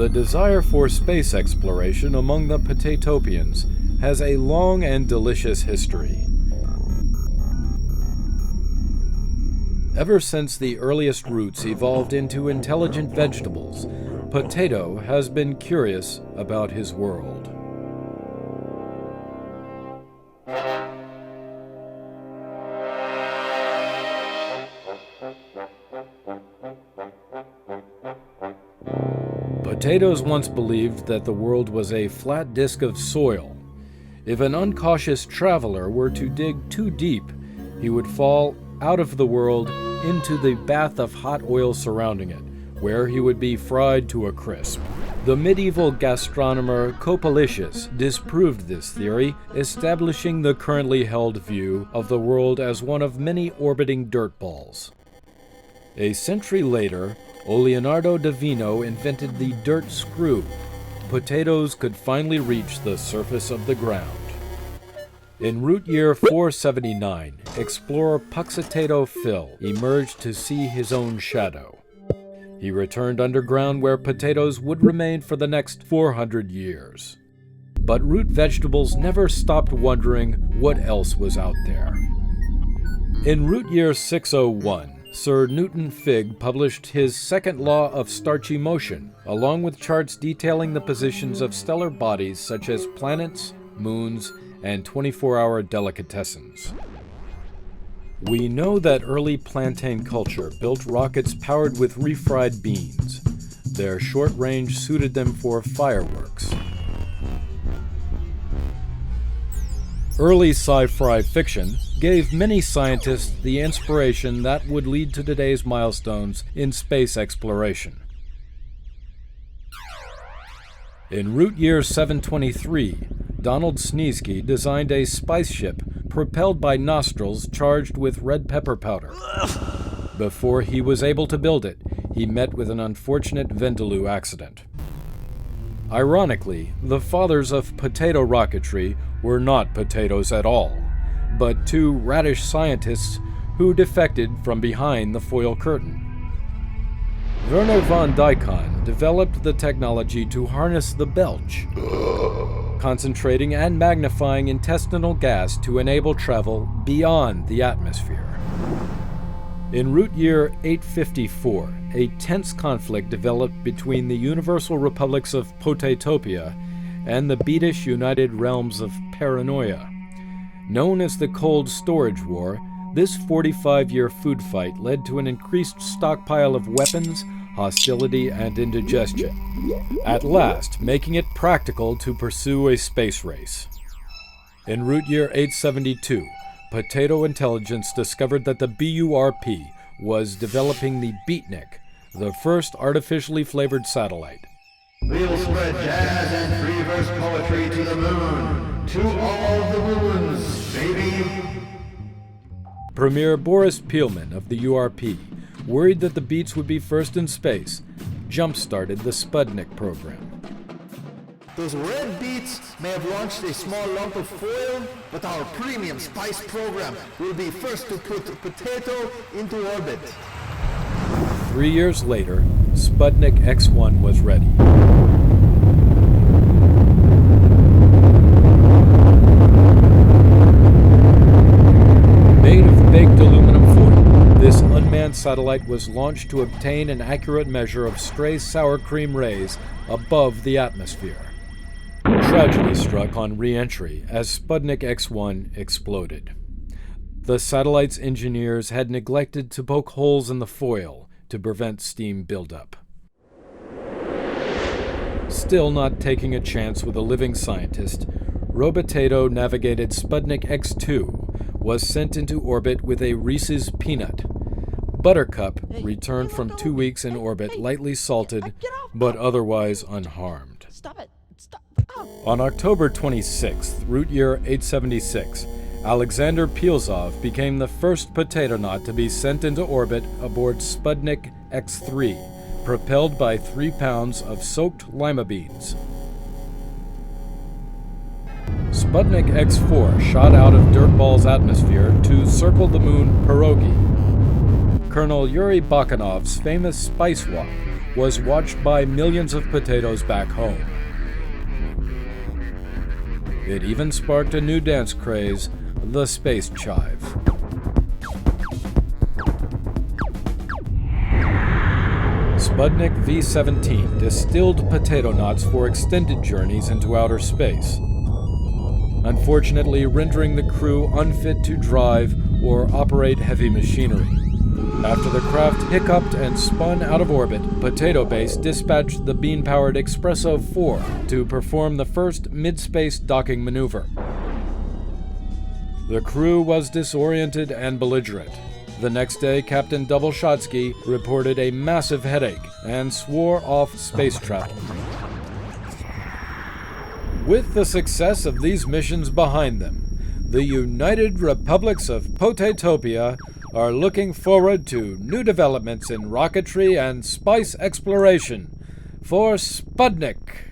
The desire for space exploration among the Potatopians has a long and delicious history. Ever since the earliest roots evolved into intelligent vegetables, Potato has been curious about his world. Potatoes once believed that the world was a flat disk of soil. If an uncautious traveler were to dig too deep, he would fall out of the world into the bath of hot oil surrounding it, where he would be fried to a crisp. The medieval gastronomer Copalicious disproved this theory, establishing the currently held view of the world as one of many orbiting dirt balls. A century later, Leonardo da Vinci invented the dirt screw. Potatoes could finally reach the surface of the ground. In root year 479, explorer Puxatato Phil emerged to see his own shadow. He returned underground where potatoes would remain for the next 400 years. But root vegetables never stopped wondering what else was out there. In root year 601, Sir Newton Figg published his second law of starchy motion, along with charts detailing the positions of stellar bodies such as planets, moons, and 24-hour delicatessens. We know that early plantain culture built rockets powered with refried beans. Their short range suited them for fireworks. Early sci-fry fiction gave many scientists the inspiration that would lead to today's milestones in space exploration. In root year 723, Donald Sneesky designed a spice ship propelled by nostrils charged with red pepper powder. Before he was able to build it, he met with an unfortunate Vindaloo accident. Ironically, the fathers of potato rocketry were not potatoes at all, but two radish scientists who defected from behind the foil curtain. Werner von Duycon developed the technology to harness the belch, concentrating and magnifying intestinal gas to enable travel beyond the atmosphere. In root year 854, a tense conflict developed between the Universal Republics of Potatopia and the Beatish United Realms of Paranoia. Known as the Cold Storage War, this 45-year food fight led to an increased stockpile of weapons, hostility, and indigestion, at last making it practical to pursue a space race. In root year 872, Potato Intelligence discovered that the BURP was developing the Beatnik, the first artificially flavored satellite. We'll spread jazz and free verse poetry to the moon, to all the moons, baby. Premier Boris Pielman of the URP, worried that the Beats would be first in space, jump-started the Spudnik program. Those red beets may have launched a small lump of foil, but our premium spice program will be first to put potato into orbit. 3 years later, Spudnik X1 was ready. Made of baked aluminum foil, this unmanned satellite was launched to obtain an accurate measure of stray sour cream rays above the atmosphere. Tragedy struck on re-entry as Spudnik X1 exploded. The satellite's engineers had neglected to poke holes in the foil to prevent steam buildup. Still not taking a chance with a living scientist, Robotato navigated Spudnik X2 was sent into orbit with a Reese's Peanut. Buttercup returned from 2 weeks in orbit lightly salted, but otherwise unharmed. Stop it. Stop. Oh. On October 26th, root year 876, Alexander Pielzov became the first potatonaut to be sent into orbit aboard Spudnik X3, propelled by 3 pounds of soaked lima beans. Spudnik X4 shot out of Dirtball's atmosphere to circle the moon Pierogi. Colonel Yuri Bakanov's famous spice walk was watched by millions of potatoes back home. It even sparked a new dance craze, the space chive. Spudnik V-17 distilled potato knots for extended journeys into outer space, unfortunately rendering the crew unfit to drive or operate heavy machinery. After the craft hiccuped and spun out of orbit, Potato Base dispatched the bean-powered Espresso 4 to perform the first mid-space docking maneuver. The crew was disoriented and belligerent. The next day, Captain Doubleshotsky reported a massive headache and swore off space travel. With the success of these missions behind them, the United Republics of Potatopia are looking forward to new developments in rocketry and spice exploration for Spudnik.